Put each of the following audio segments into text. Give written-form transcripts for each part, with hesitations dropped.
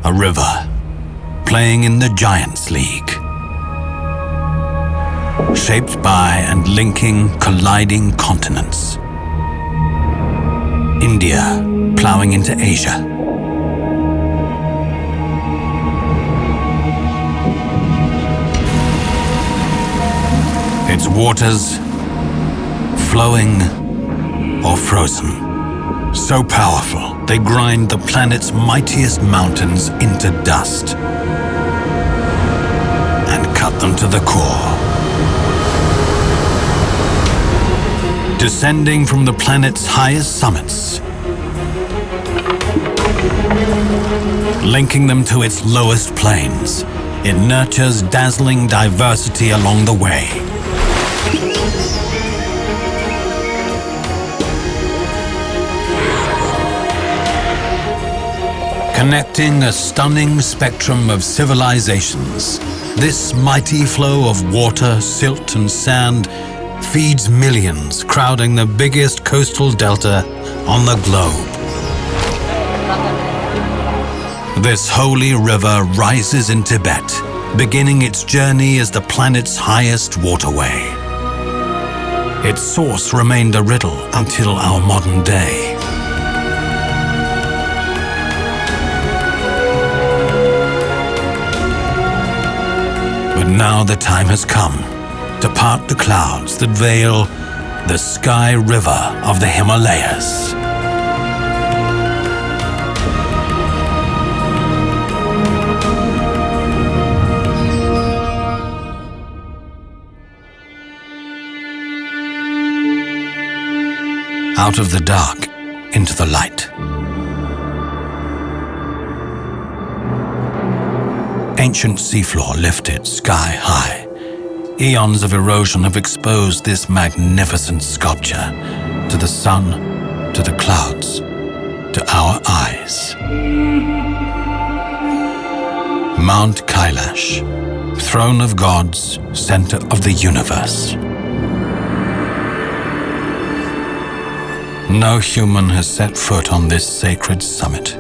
a river, playing in the Giants League. Shaped by and linking colliding continents. India plowing into Asia. Its waters flowing or frozen. So powerful, they grind the planet's mightiest mountains into dust and cut them to the core. Descending from the planet's highest summits, linking them to its lowest plains, it nurtures dazzling diversity along the way. Connecting a stunning spectrum of civilizations, this mighty flow of water, silt, and sand feeds millions, crowding the biggest coastal delta on the globe. This holy river rises in Tibet, beginning its journey as the planet's highest waterway. Its source remained a riddle until our modern day. But now the time has come to part the clouds that veil the sky river of the Himalayas. Out of the dark into the light. Ancient seafloor lifted sky high. Eons of erosion have exposed this magnificent sculpture to the sun, to the clouds, to our eyes. Mount Kailash, throne of gods, center of the universe. No human has set foot on this sacred summit.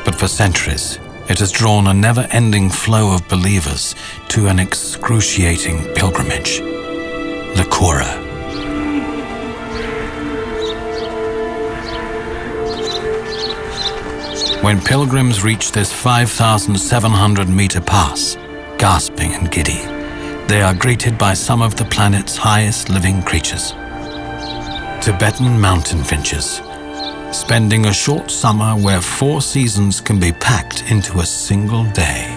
But for centuries, it has drawn a never-ending flow of believers to an excruciating pilgrimage, the Kura. When pilgrims reach this 5,700-meter pass, gasping and giddy, they are greeted by some of the planet's highest living creatures. Tibetan mountain finches, spending a short summer where 4 seasons can be packed into a single day.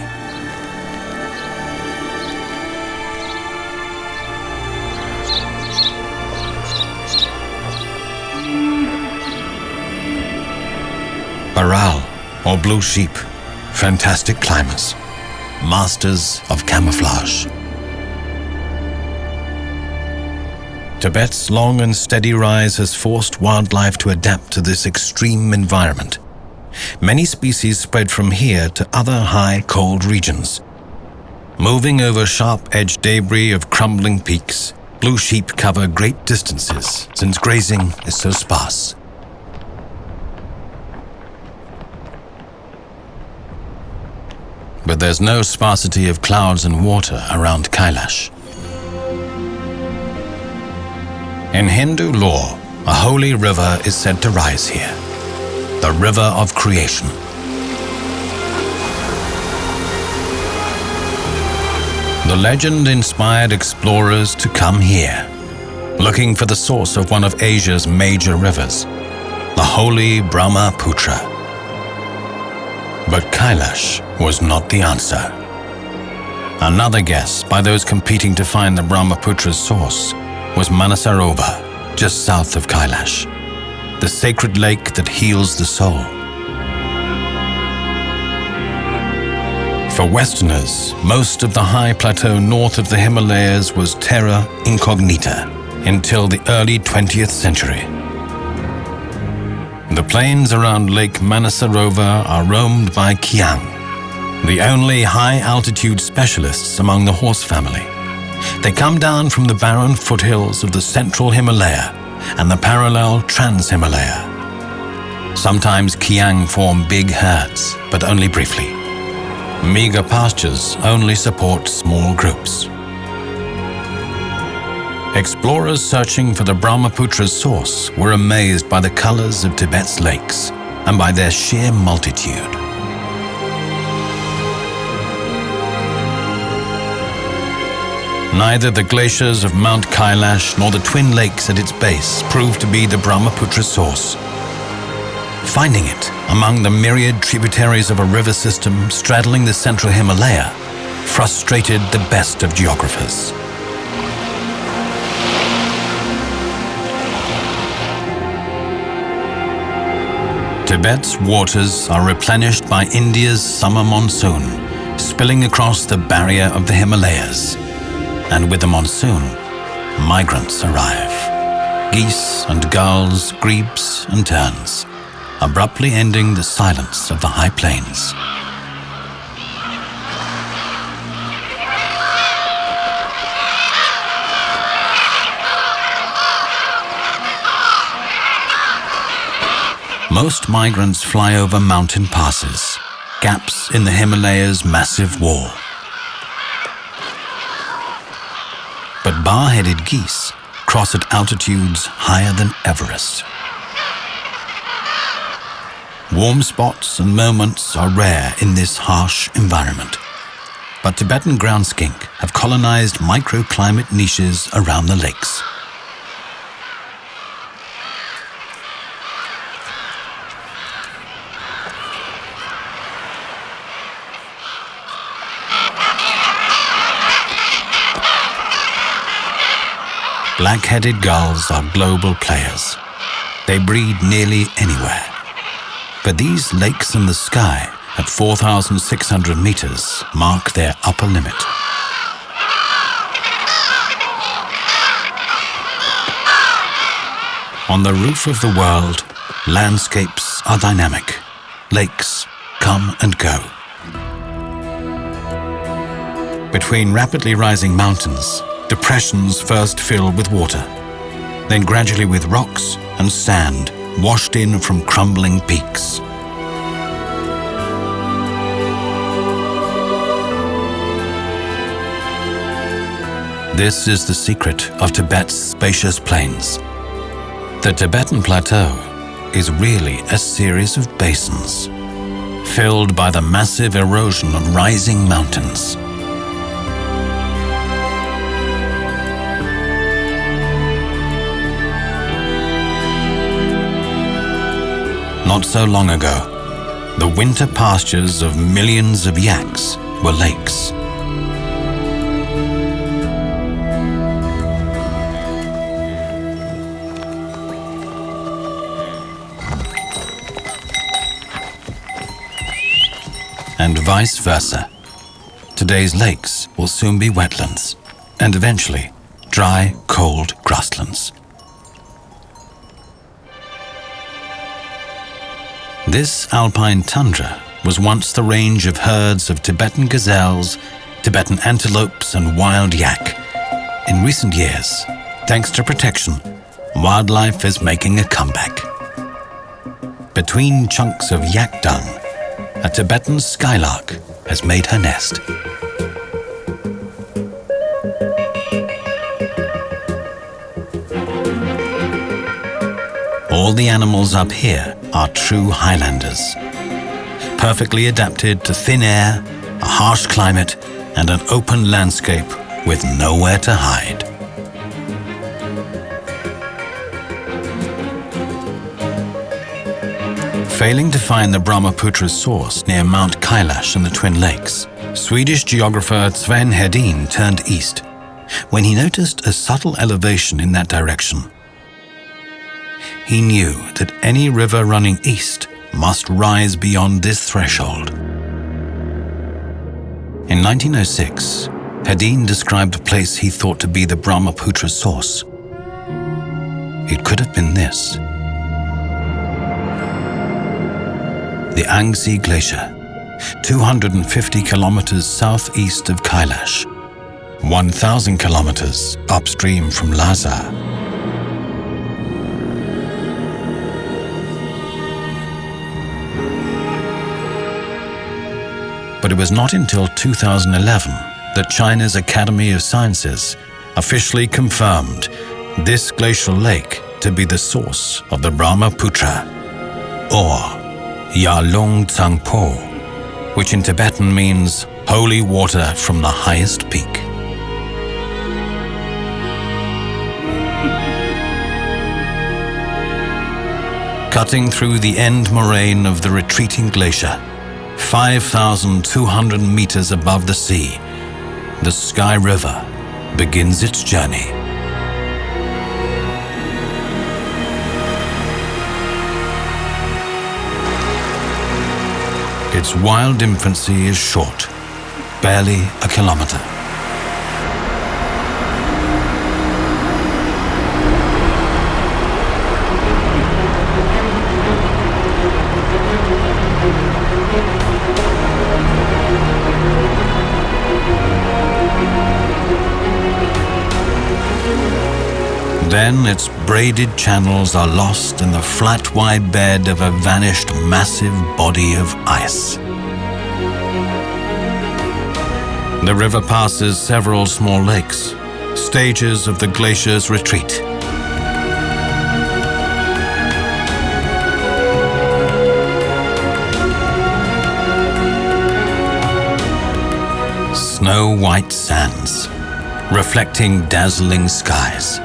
Baral, or blue sheep, fantastic climbers, masters of camouflage. Tibet's long and steady rise has forced wildlife to adapt to this extreme environment. Many species spread from here to other high, cold regions. Moving over sharp-edged debris of crumbling peaks, blue sheep cover great distances since grazing is so sparse. But there's no sparsity of clouds and water around Kailash. In Hindu lore, a holy river is said to rise here, the river of creation. The legend inspired explorers to come here, looking for the source of one of Asia's major rivers, the holy Brahmaputra. But Kailash was not the answer. Another guess by those competing to find the Brahmaputra's source was Manasarovar, just south of Kailash, the sacred lake that heals the soul. For Westerners, most of the high plateau north of the Himalayas was terra incognita until the early 20th century. The plains around Lake Manasarovar are roamed by Kiang, the only high-altitude specialists among the horse family. They come down from the barren foothills of the central Himalaya and the parallel Trans-Himalaya, Sometimes Kiang form big herds, but only briefly. Meager pastures only support small groups. Explorers searching for the Brahmaputra's source were amazed by the colors of Tibet's lakes and by their sheer multitude. Neither the glaciers of Mount Kailash nor the twin lakes at its base proved to be the Brahmaputra source. Finding it among the myriad tributaries of a river system straddling the central Himalaya frustrated the best of geographers. Tibet's waters are replenished by India's summer monsoon, spilling across the barrier of the Himalayas. And with the monsoon, migrants arrive. Geese and gulls, grebes and terns, abruptly ending the silence of the high plains. Most migrants fly over mountain passes, gaps in the Himalayas' massive wall. But bar-headed geese cross at altitudes higher than Everest. Warm spots and moments are rare in this harsh environment, but Tibetan ground skink have colonized microclimate niches around the lakes. Black-headed gulls are global players. They breed nearly anywhere. But these lakes in the sky at 4,600 meters mark their upper limit. On the roof of the world, landscapes are dynamic. Lakes come and go. Between rapidly rising mountains, depressions first fill with water, then gradually with rocks and sand washed in from crumbling peaks. This is the secret of Tibet's spacious plains. The Tibetan Plateau is really a series of basins, filled by the massive erosion of rising mountains. Not so long ago, the winter pastures of millions of yaks were lakes. And vice versa. Today's lakes will soon be wetlands, and eventually dry, cold grasslands. This alpine tundra was once the range of herds of Tibetan gazelles, Tibetan antelopes and wild yak. In recent years, thanks to protection, wildlife is making a comeback. Between chunks of yak dung, a Tibetan skylark has made her nest. All the animals up here are true highlanders, perfectly adapted to thin air, a harsh climate, and an open landscape with nowhere to hide. Failing to find the Brahmaputra's source near Mount Kailash and the Twin Lakes, Swedish geographer Sven Hedin turned east when he noticed a subtle elevation in that direction. He knew that any river running east must rise beyond this threshold. In 1906, Hedin described a place he thought to be the Brahmaputra's source. It could have been this. The Angsi Glacier, 250 kilometers southeast of Kailash, 1,000 kilometers upstream from Lhasa. But it was not until 2011 that China's Academy of Sciences officially confirmed this glacial lake to be the source of the Brahmaputra, or Yalong Tsangpo, which in Tibetan means holy water from the highest peak. Cutting through the end moraine of the retreating glacier, 5,200 meters above the sea, the Sky River begins its journey. Its wild infancy is short, barely a kilometer. Then its braided channels are lost in the flat wide bed of a vanished massive body of ice. The river passes several small lakes, stages of the glacier's retreat. Snow-white sands, reflecting dazzling skies.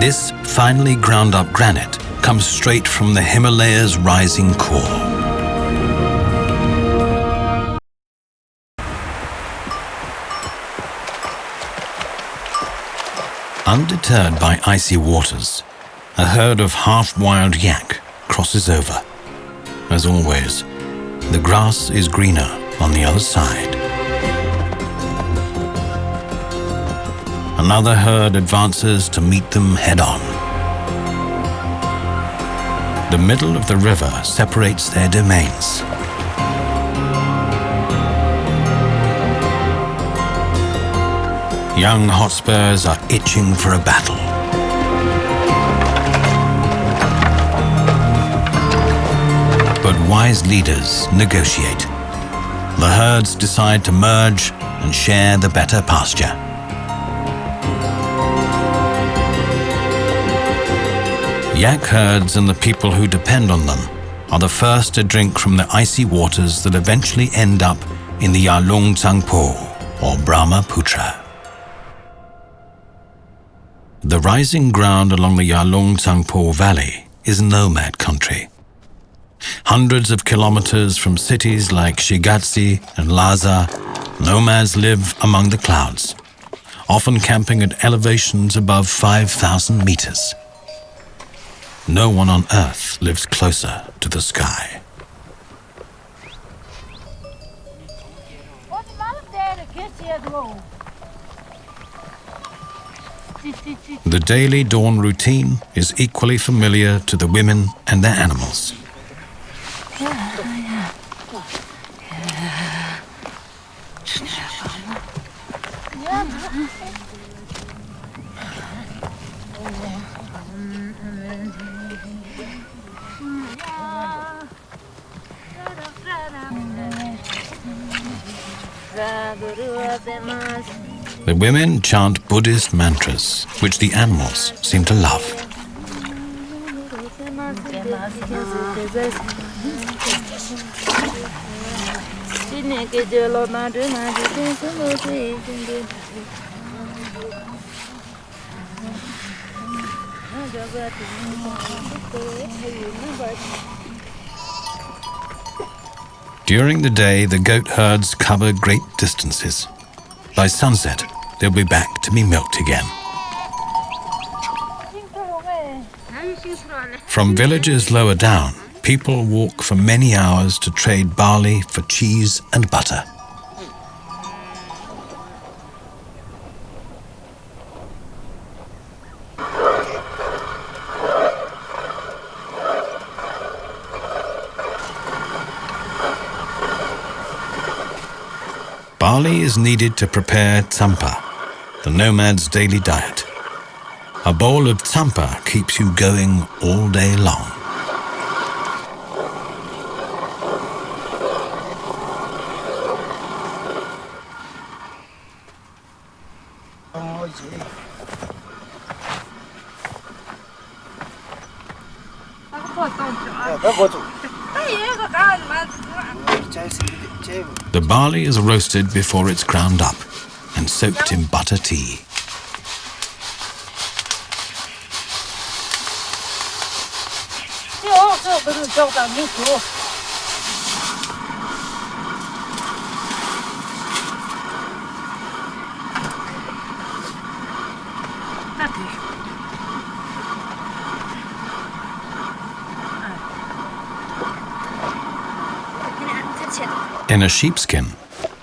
This finely ground up granite comes straight from the Himalayas' rising core. Undeterred by icy waters, a herd of half-wild yak crosses over. As always, the grass is greener on the other side. Another herd advances to meet them head-on. The middle of the river separates their domains. Young hotspurs are itching for a battle. But wise leaders negotiate. The herds decide to merge and share the better pasture. Yak herds and the people who depend on them are the first to drink from the icy waters that eventually end up in the Yalong Tsangpo, or Brahmaputra. The rising ground along the Yalong Tsangpo Valley is nomad country. Hundreds of kilometers from cities like Shigatse and Lhasa, nomads live among the clouds, often camping at elevations above 5,000 meters. No one on Earth lives closer to the sky. The daily dawn routine is equally familiar to the women and their animals. The women chant Buddhist mantras, which the animals seem to love. During the day, the goat herds cover great distances. By sunset, they'll be back to be milked again. From villages lower down, people walk for many hours to trade barley for cheese and butter. Barley is needed to prepare tsampa, the nomad's daily diet. A bowl of tsampa keeps you going all day long. The barley is roasted before it's ground up and soaked in butter tea. In a sheepskin,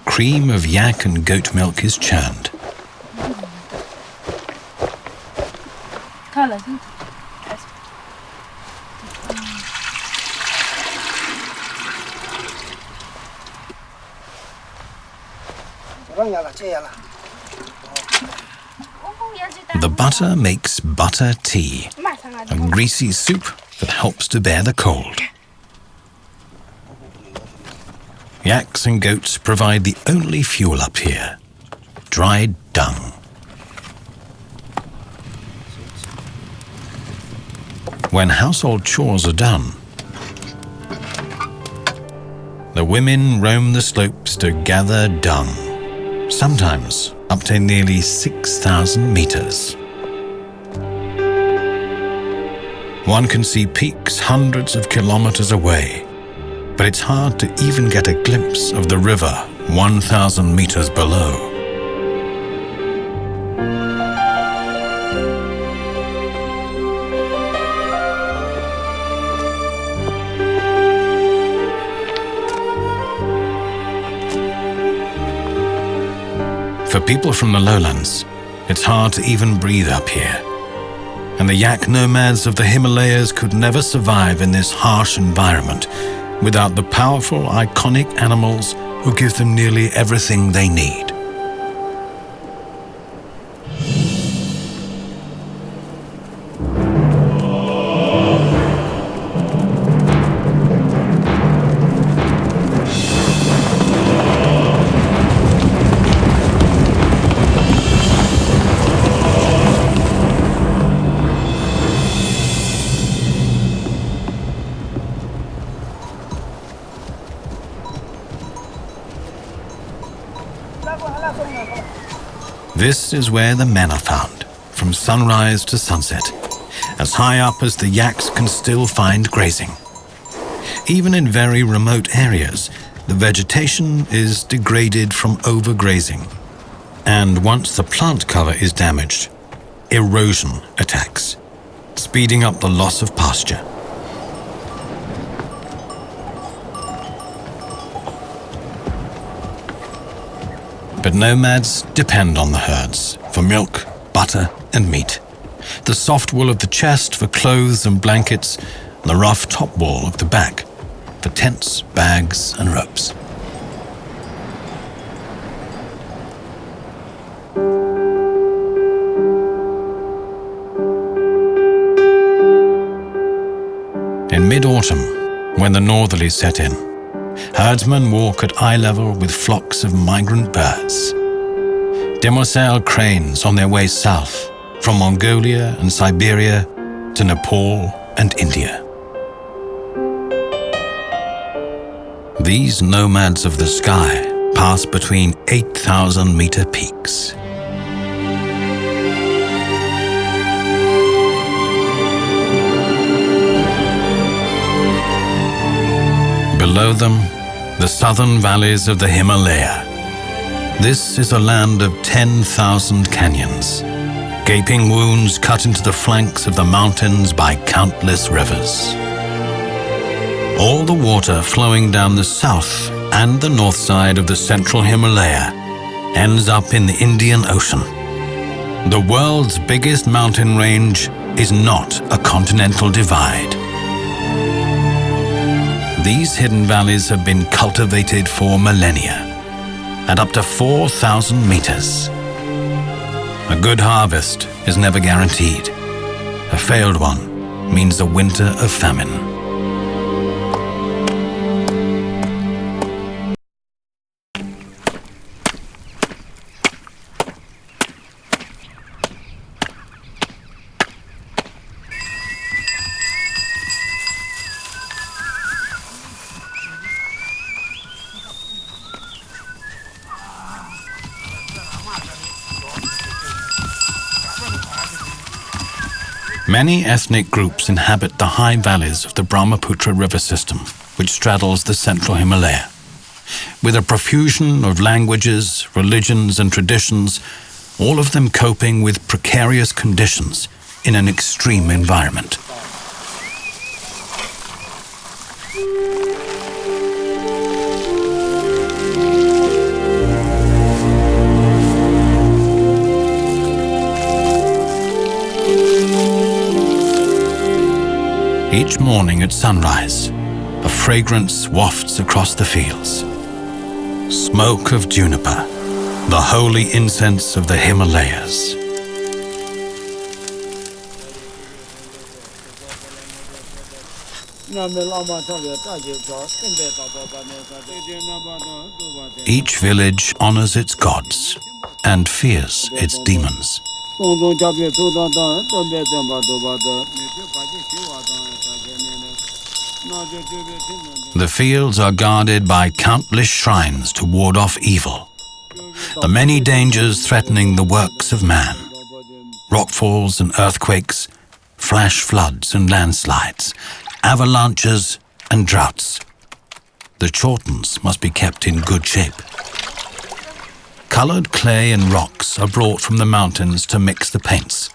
cream of yak and goat milk is churned. The butter makes butter tea, a greasy soup that helps to bear the cold. Yaks and goats provide the only fuel up here, dried dung. When household chores are done, the women roam the slopes to gather dung, sometimes up to nearly 6,000 meters. One can see peaks hundreds of kilometers away, but it's hard to even get a glimpse of the river 1,000 meters below. For people from the lowlands, it's hard to even breathe up here. And the yak nomads of the Himalayas could never survive in this harsh environment without the powerful, iconic animals who give them nearly everything they need. This is where the men are found, from sunrise to sunset, as high up as the yaks can still find grazing. Even in very remote areas, the vegetation is degraded from overgrazing. And once the plant cover is damaged, erosion attacks, speeding up the loss of pasture. But nomads depend on the herds for milk, butter, and meat. The soft wool of the chest for clothes and blankets, and the rough top wool of the back for tents, bags, and ropes. In mid-autumn, when the northerlies set in, herdsmen walk at eye level with flocks of migrant birds. Demoiselle cranes on their way south from Mongolia and Siberia to Nepal and India. These nomads of the sky pass between 8,000-meter peaks. Below them, the southern valleys of the Himalaya. This is a land of 10,000 canyons, gaping wounds cut into the flanks of the mountains by countless rivers. All the water flowing down the south and the north side of the central Himalaya ends up in the Indian Ocean. The world's biggest mountain range is not a continental divide. These hidden valleys have been cultivated for millennia, at up to 4,000 meters. A good harvest is never guaranteed. A failed one means a winter of famine. Many ethnic groups inhabit the high valleys of the Brahmaputra river system, which straddles the central Himalaya. With a profusion of languages, religions, and traditions, all of them coping with precarious conditions in an extreme environment. Each morning at sunrise, a fragrance wafts across the fields. Smoke of juniper, the holy incense of the Himalayas. Each village honors its gods and fears its demons. The fields are guarded by countless shrines to ward off evil, the many dangers threatening the works of man, rockfalls and earthquakes, flash floods and landslides, avalanches and droughts. The chortens must be kept in good shape. Colored clay and rocks are brought from the mountains to mix the paints.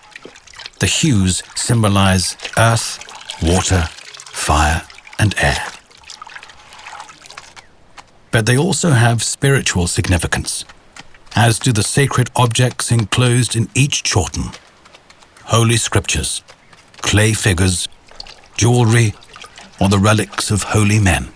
The hues symbolize earth, water, fire, and air. But they also have spiritual significance, as do the sacred objects enclosed in each chorten: holy scriptures, clay figures, jewelry, or the relics of holy men.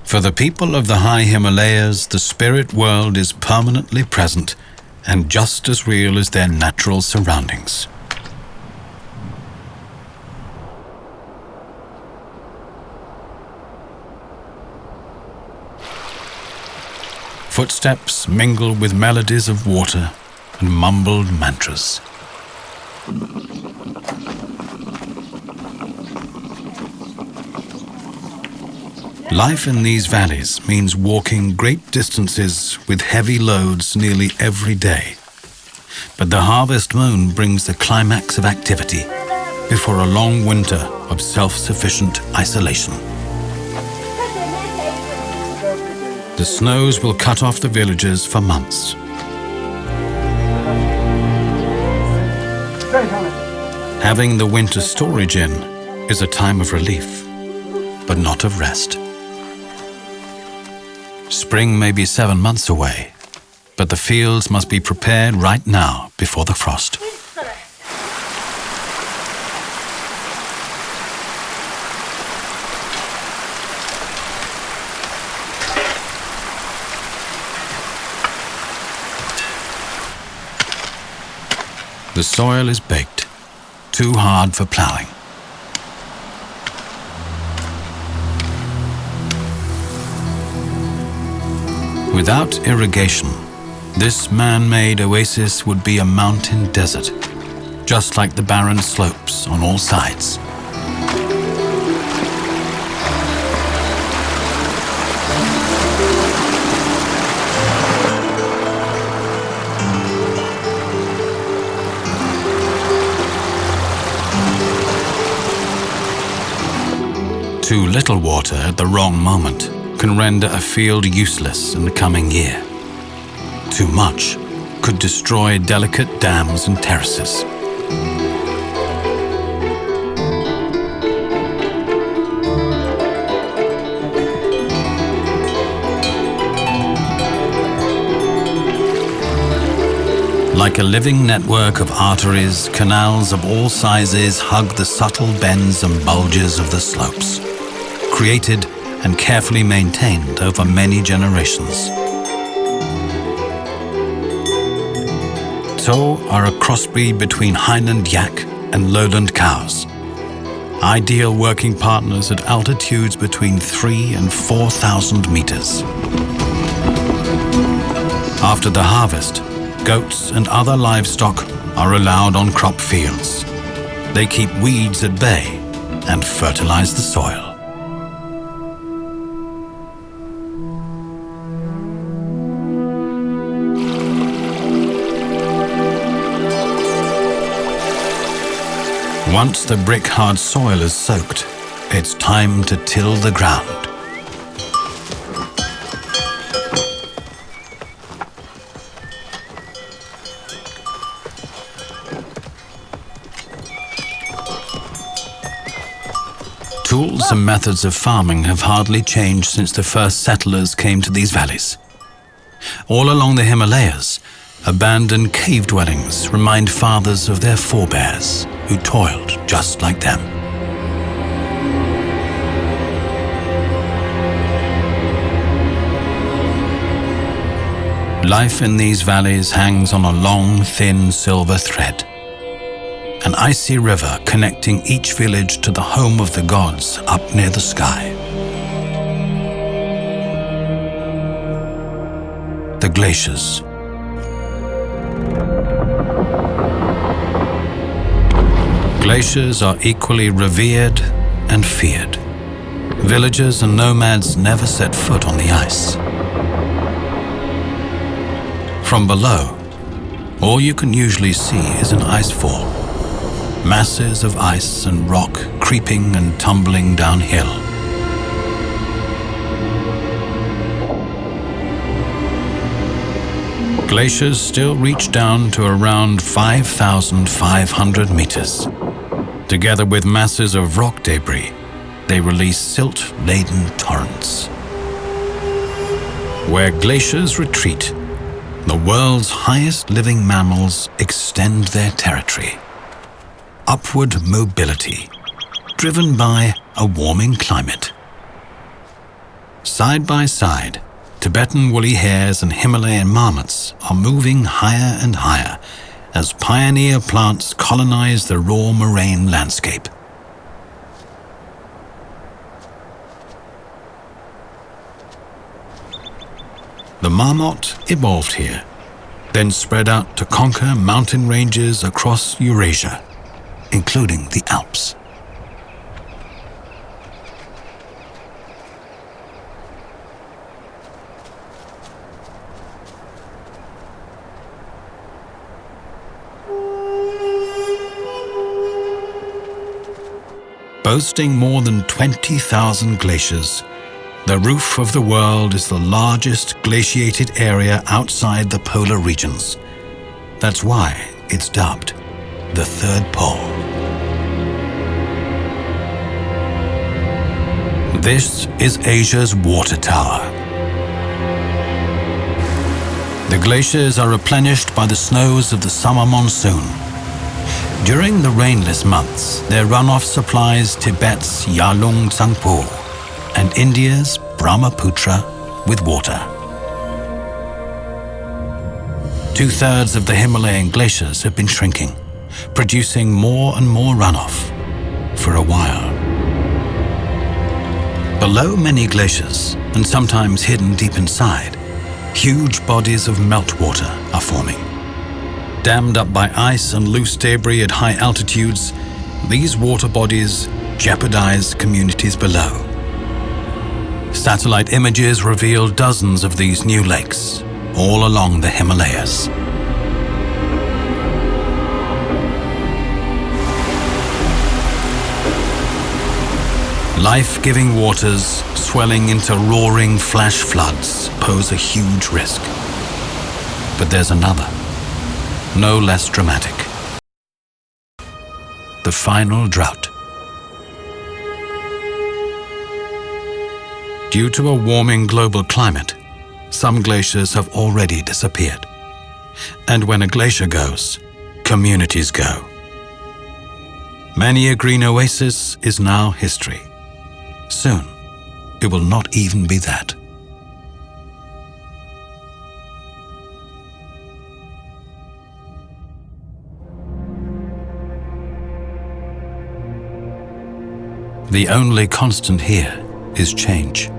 For the people of the high Himalayas, the spirit world is permanently present and just as real as their natural surroundings. Footsteps mingle with melodies of water and mumbled mantras. Life in these valleys means walking great distances with heavy loads nearly every day. But the harvest moon brings the climax of activity before a long winter of self-sufficient isolation. The snows will cut off the villages for months. Having the winter storage in is a time of relief, but not of rest. Spring may be 7 months away, but the fields must be prepared right now before the frost. The soil is baked, too hard for plowing. Without irrigation, this man-made oasis would be a mountain desert, just like the barren slopes on all sides. Too little water at the wrong moment can render a field useless in the coming year. Too much could destroy delicate dams and terraces. Like a living network of arteries, canals of all sizes hug the subtle bends and bulges of the slopes, created and carefully maintained over many generations. So are a crossbreed between highland yak and lowland cows, ideal working partners at altitudes between 3,000 and 4,000 meters. After the harvest, goats and other livestock are allowed on crop fields. They keep weeds at bay and fertilize the soil. Once the brick-hard soil is soaked, it's time to till the ground. Tools and methods of farming have hardly changed since the first settlers came to these valleys. All along the Himalayas, abandoned cave dwellings remind fathers of their forebears who toiled just like them. Life in these valleys hangs on a long, thin silver thread. An icy river connecting each village to the home of the gods up near the sky. The glaciers. Glaciers are equally revered and feared. Villagers and nomads never set foot on the ice. From below, all you can usually see is an ice fall. Masses of ice and rock creeping and tumbling downhill. Glaciers still reach down to around 5,500 meters. Together with masses of rock debris, they release silt-laden torrents. Where glaciers retreat, the world's highest living mammals extend their territory. Upward mobility, driven by a warming climate. Side by side, Tibetan woolly hares and Himalayan marmots are moving higher and higher as pioneer plants colonize the raw moraine landscape. The marmot evolved here, then spread out to conquer mountain ranges across Eurasia, including the Alps. Boasting more than 20,000 glaciers, the roof of the world is the largest glaciated area outside the polar regions. That's why it's dubbed the Third Pole. This is Asia's water tower. The glaciers are replenished by the snows of the summer monsoon. During the rainless months, their runoff supplies Tibet's Yalung and India's Brahmaputra with water. 2/3 of the Himalayan glaciers have been shrinking, producing more and more runoff for a while. Below many glaciers, and sometimes hidden deep inside, huge bodies of meltwater are forming. Dammed up by ice and loose debris at high altitudes, these water bodies jeopardize communities below. Satellite images reveal dozens of these new lakes, all along the Himalayas. Life-giving waters swelling into roaring flash floods pose a huge risk. But there's another, no less dramatic. The final drought. Due to a warming global climate, some glaciers have already disappeared. And when a glacier goes, communities go. Many a green oasis is now history. Soon, it will not even be that. The only constant here is change.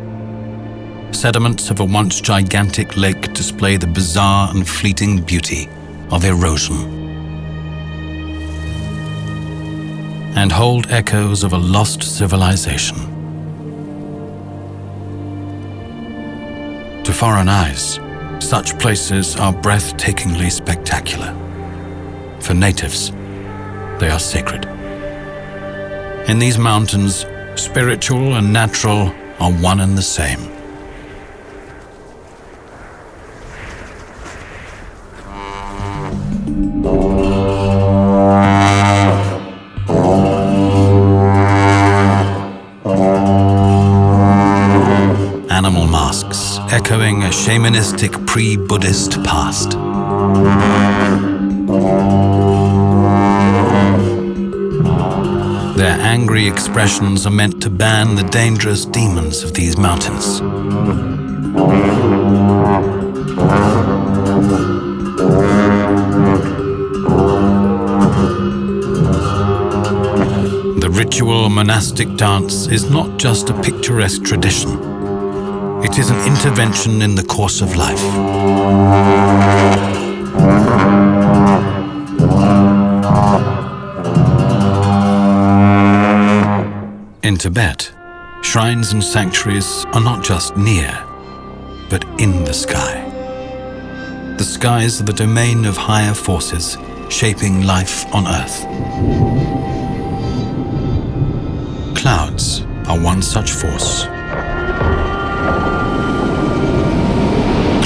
Sediments of a once gigantic lake display the bizarre and fleeting beauty of erosion. and hold echoes of a lost civilization. To foreign eyes, such places are breathtakingly spectacular. For natives, they are sacred. In these mountains, spiritual and natural are one and the same. Animal masks echoing a shamanistic pre-Buddhist past. Their angry expressions are meant to ban the dangerous demons of these mountains. The ritual monastic dance is not just a picturesque tradition. It is an intervention in the course of life. In Tibet, shrines and sanctuaries are not just near, but in the sky. The skies are the domain of higher forces shaping life on Earth. Clouds are one such force.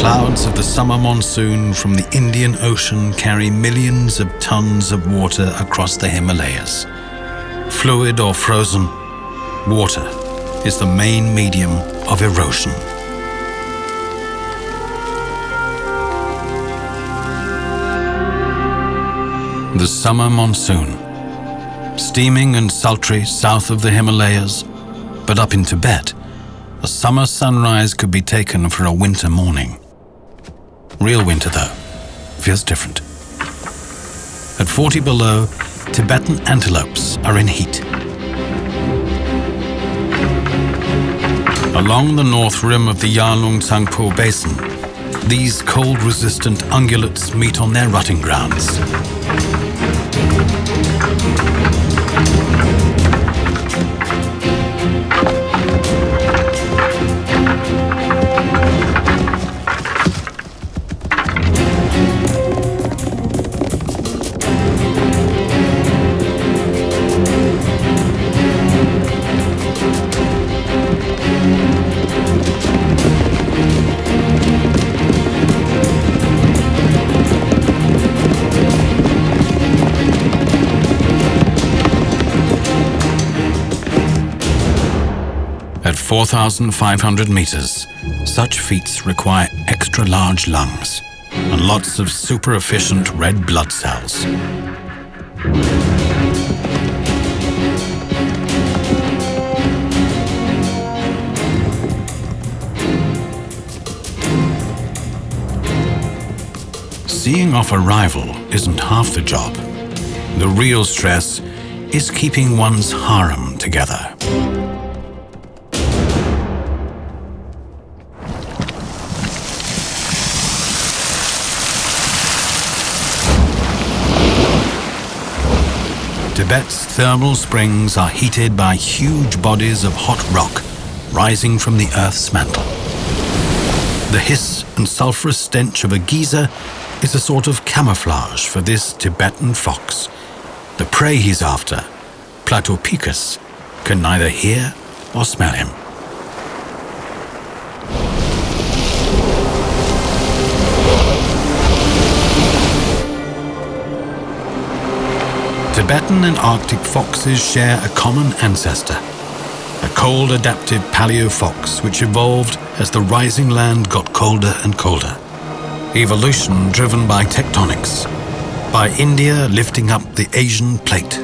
Clouds of the summer monsoon from the Indian Ocean carry millions of tons of water across the Himalayas. Fluid or frozen, water is the main medium of erosion. The summer monsoon, steaming and sultry south of the Himalayas, but up in Tibet, a summer sunrise could be taken for a winter morning. Real winter, though, feels different. At 40 below, Tibetan antelopes are in heat. Along the north rim of the Yalung Tsangpo Basin, these cold-resistant ungulates meet on their rutting grounds. At 4,500 meters, such feats require extra large lungs and lots of super efficient red blood cells. Seeing off a rival isn't half the job. The real stress is keeping one's harem together. Tibet's thermal springs are heated by huge bodies of hot rock rising from the Earth's mantle. The hiss and sulphurous stench of a geyser is a sort of camouflage for this Tibetan fox. The prey he's after, Platopicus, can neither hear or smell him. Tibetan and Arctic foxes share a common ancestor, a cold-adapted paleo fox which evolved as the rising land got colder and colder. Evolution driven by tectonics, by India lifting up the Asian plate.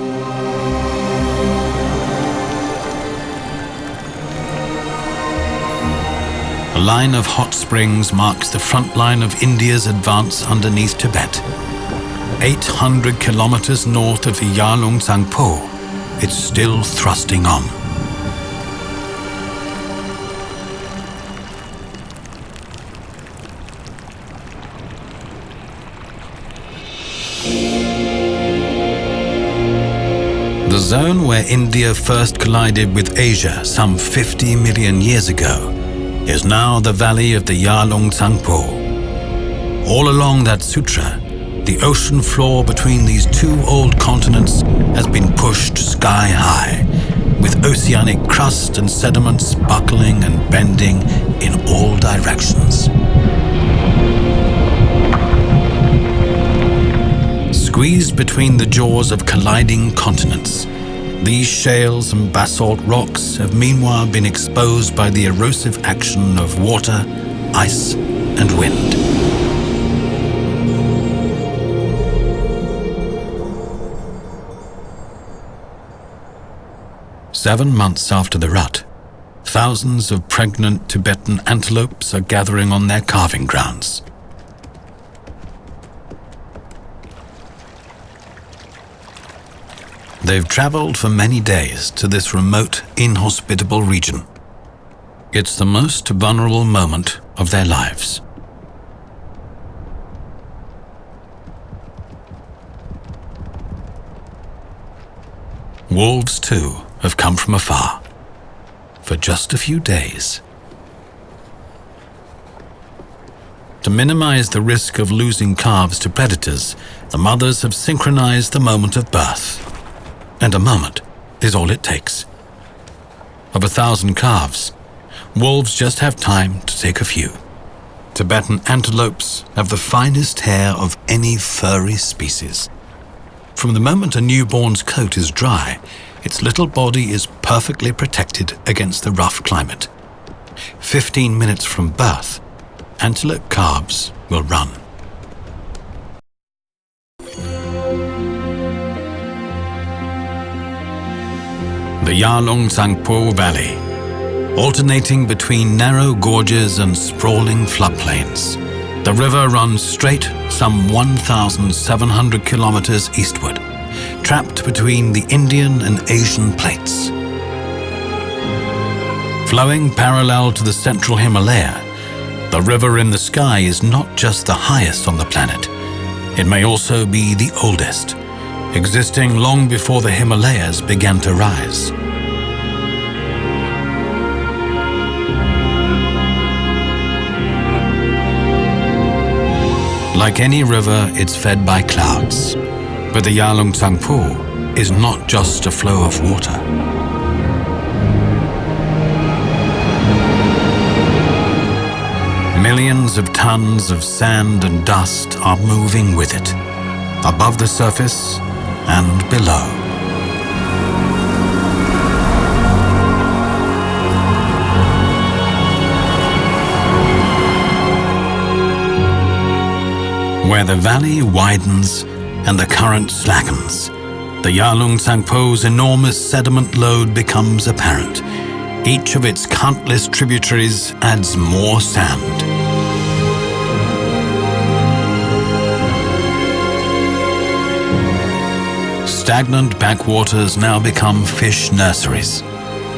A line of hot springs marks the front line of India's advance underneath Tibet. 800 kilometers north of the Yalung Tsangpo, it's still thrusting on. The zone where India first collided with Asia some 50 million years ago is now the valley of the Yalong All along that sutra, the ocean floor between these two old continents has been pushed sky high, with oceanic crust and sediments buckling and bending in all directions. Squeezed between the jaws of colliding continents, these shales and basalt rocks have meanwhile been exposed by the erosive action of water, ice, and wind. Seven months after the rut, thousands of pregnant Tibetan antelopes are gathering on their calving grounds. They've traveled for many days to this remote, inhospitable region. It's the most vulnerable moment of their lives. Wolves, too, have come from afar for just a few days. To minimize the risk of losing calves to predators, the mothers have synchronized the moment of birth. And a moment is all it takes. Of 1,000 calves, wolves just have time to take a few. Tibetan antelopes have the finest hair of any furry species. From the moment a newborn's coat is dry, its little body is perfectly protected against the rough climate. 15 minutes from birth, antelope calves will run. The Yalong Valley, alternating between narrow gorges and sprawling floodplains. The river runs straight some 1,700 kilometers eastward, trapped between the Indian and Asian plates. Flowing parallel to the central Himalaya, the river in the sky is not just the highest on the planet. It may also be the oldest, existing long before the Himalayas began to rise. Like any river, it's fed by clouds, but the Yalong is not just a flow of water. Millions of tons of sand and dust are moving with it, above the surface and below. Where the valley widens and the current slackens, the Yalong Tsangpo's enormous sediment load becomes apparent. Each of its countless tributaries adds more sand. Stagnant backwaters now become fish nurseries,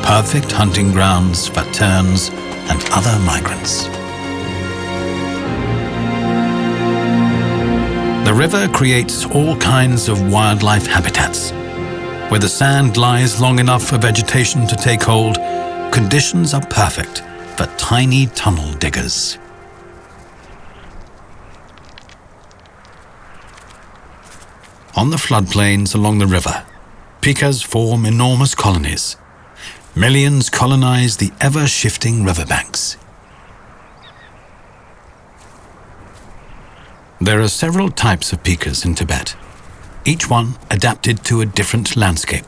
perfect hunting grounds for terns and other migrants. The river creates all kinds of wildlife habitats. Where the sand lies long enough for vegetation to take hold, conditions are perfect for tiny tunnel diggers. On the floodplains along the river, pikas form enormous colonies. Millions colonize the ever-shifting riverbanks. There are several types of pikas in Tibet, each one adapted to a different landscape.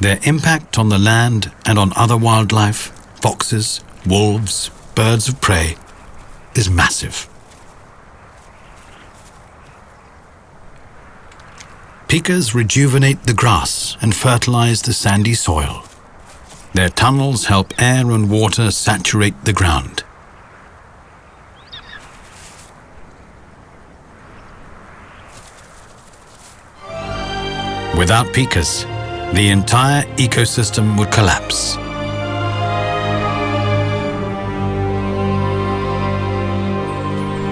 Their impact on the land and on other wildlife, foxes, wolves, birds of prey, is massive. Pikas rejuvenate the grass and fertilize the sandy soil. Their tunnels help air and water saturate the ground. Without pikas, the entire ecosystem would collapse.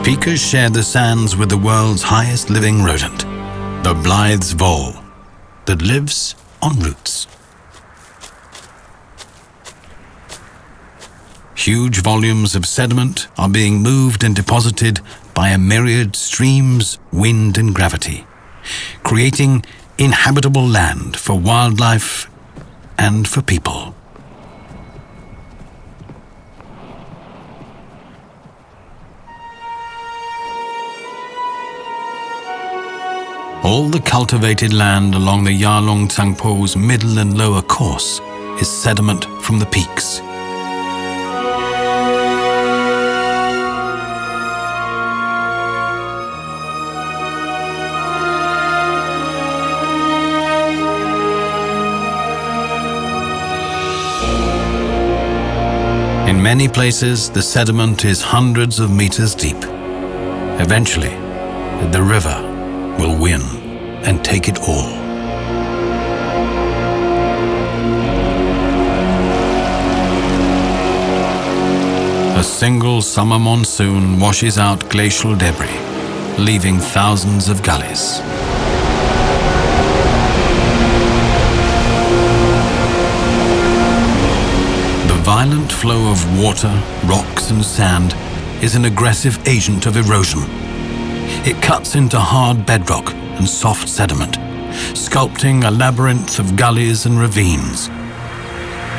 Pikas share the sands with the world's highest living rodent, the Blythe's vole, that lives on roots. Huge volumes of sediment are being moved and deposited by a myriad streams, wind and gravity, creating inhabitable land for wildlife and for people. All the cultivated land along the Yalong Tsangpo's middle and lower course is sediment from the peaks. In many places, the sediment is hundreds of meters deep. Eventually, the river will win and take it all. A single summer monsoon washes out glacial debris, leaving thousands of gullies. The violent flow of water, rocks and sand is an aggressive agent of erosion. It cuts into hard bedrock and soft sediment, sculpting a labyrinth of gullies and ravines.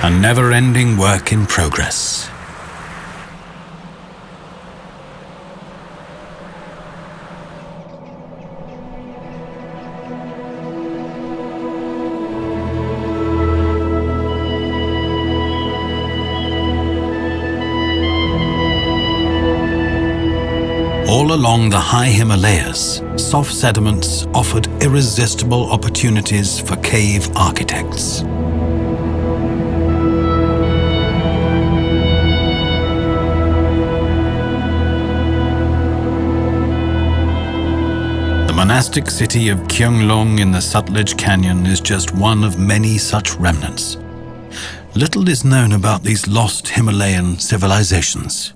A never-ending work in progress. All along the high Himalayas, soft sediments offered irresistible opportunities for cave architects. The monastic city of Kyunglong in the Sutlej Canyon is just one of many such remnants. Little is known about these lost Himalayan civilizations.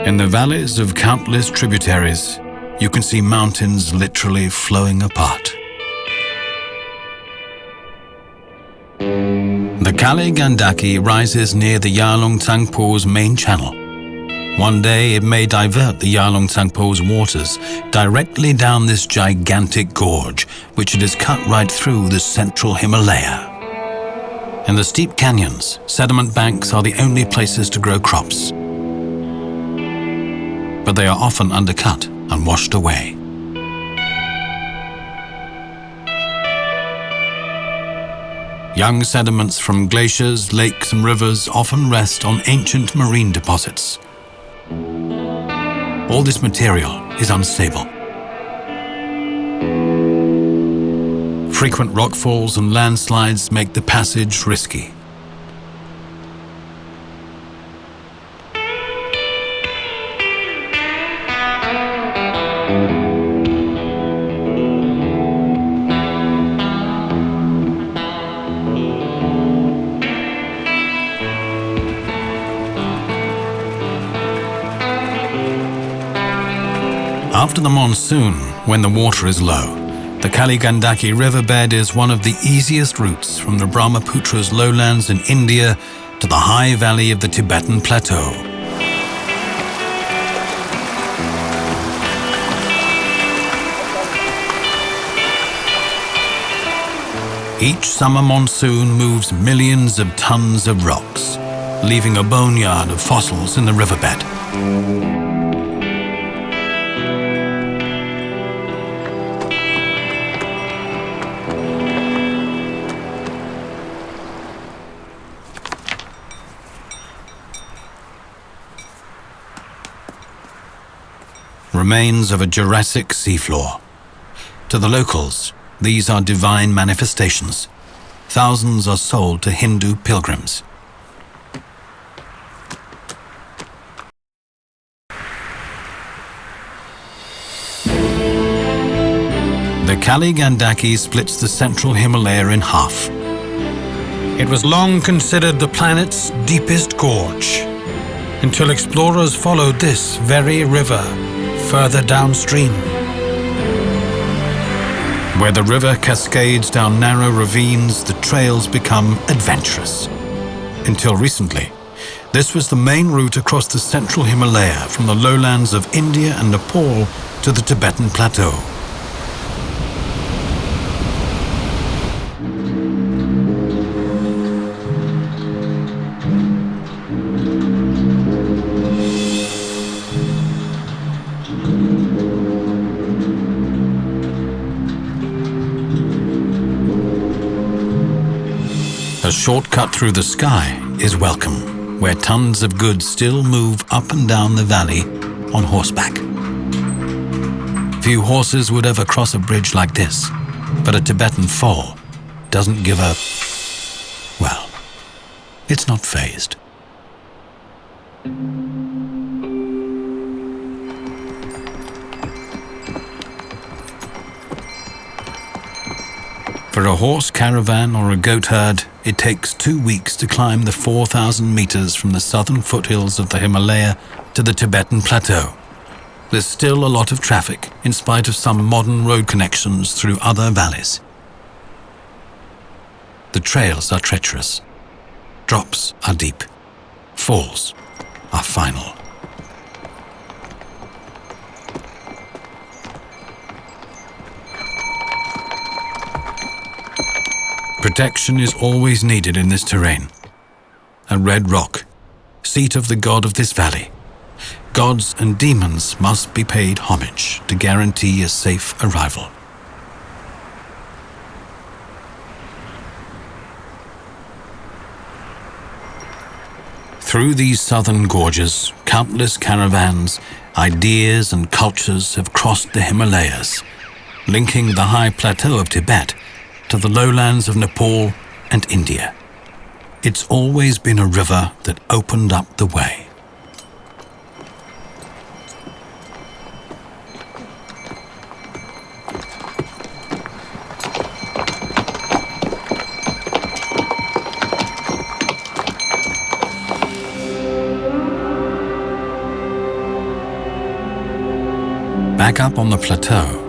In the valleys of countless tributaries, you can see mountains literally flowing apart. The Kali Gandaki rises near the Yalong Tsangpo's main channel. One day it may divert the Yalong Tsangpo's waters directly down this gigantic gorge, which it has cut right through the central Himalaya. In the steep canyons, sediment banks are the only places to grow crops, but they are often undercut and washed away. Young sediments from glaciers, lakes and rivers often rest on ancient marine deposits. All this material is unstable. Frequent rockfalls and landslides make the passage risky. After the monsoon, when the water is low, the Kali Gandaki riverbed is one of the easiest routes from the Brahmaputra's lowlands in India to the high valley of the Tibetan plateau. Each summer monsoon moves millions of tons of rocks, leaving a boneyard of fossils in the riverbed. Remains of a Jurassic seafloor. To the locals, these are divine manifestations. Thousands are sold to Hindu pilgrims. The Kali Gandaki splits the central Himalaya in half. It was long considered the planet's deepest gorge, until explorers followed this very river further downstream. Where the river cascades down narrow ravines, the trails become adventurous. Until recently, this was the main route across the central Himalaya from the lowlands of India and Nepal to the Tibetan Plateau. A shortcut through the sky is welcome, where tons of goods still move up and down the valley on horseback. Few horses would ever cross a bridge like this, but a Tibetan foal doesn't give up. Well, it's not fazed. For a horse caravan or a goat herd, it takes 2 weeks to climb the 4,000 meters from the southern foothills of the Himalaya to the Tibetan Plateau. There's still a lot of traffic, in spite of some modern road connections through other valleys. The trails are treacherous. Drops are deep. Falls are final. Protection is always needed in this terrain. A red rock, seat of the god of this valley. Gods and demons must be paid homage to guarantee a safe arrival. Through these southern gorges, countless caravans, ideas and cultures have crossed the Himalayas, linking the high plateau of Tibet to the lowlands of Nepal and India. It's always been a river that opened up the way. Back up on the plateau,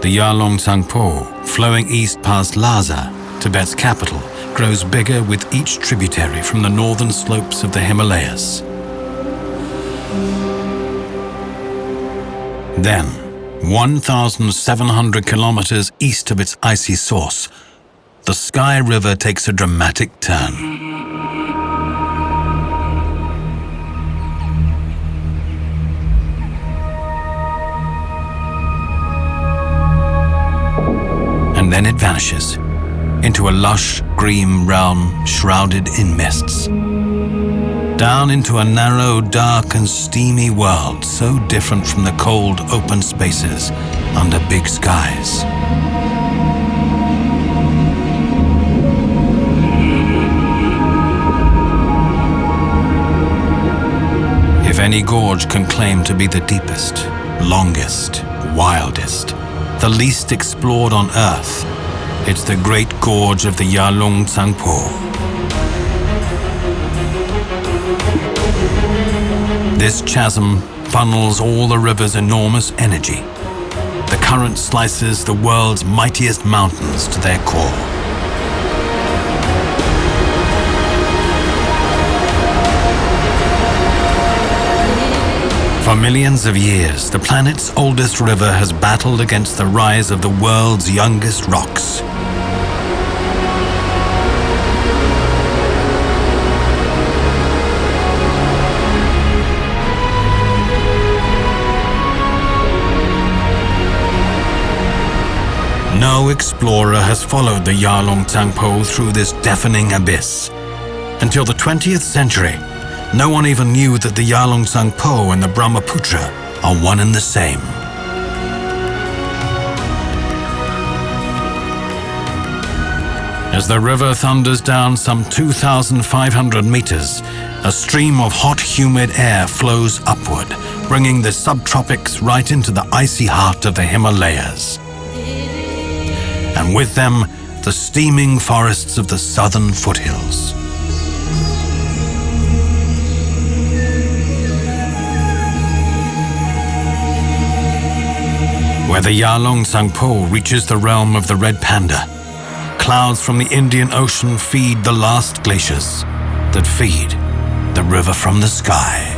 the Yalong flowing east past Lhasa, Tibet's capital, grows bigger with each tributary from the northern slopes of the Himalayas. Then, 1,700 kilometers east of its icy source, the Sky River takes a dramatic turn. And then it vanishes into a lush green realm shrouded in mists. Down into a narrow, dark and steamy world so different from the cold, open spaces under big skies. If any gorge can claim to be the deepest, longest, wildest, the least explored on Earth, it's the Great Gorge of the Yalong Tsangpo. This chasm funnels all the river's enormous energy. The current slices the world's mightiest mountains to their core. For millions of years, the planet's oldest river has battled against the rise of the world's youngest rocks. No explorer has followed the Yalong Tsangpo through this deafening abyss. Until the 20th century, no one even knew that the Yalong Tsangpo and the Brahmaputra are one and the same. As the river thunders down some 2,500 meters, a stream of hot, humid air flows upward, bringing the subtropics right into the icy heart of the Himalayas. And with them, the steaming forests of the southern foothills. Where the Yalong Tsangpo reaches the realm of the red panda, clouds from the Indian Ocean feed the last glaciers that feed the river from the sky.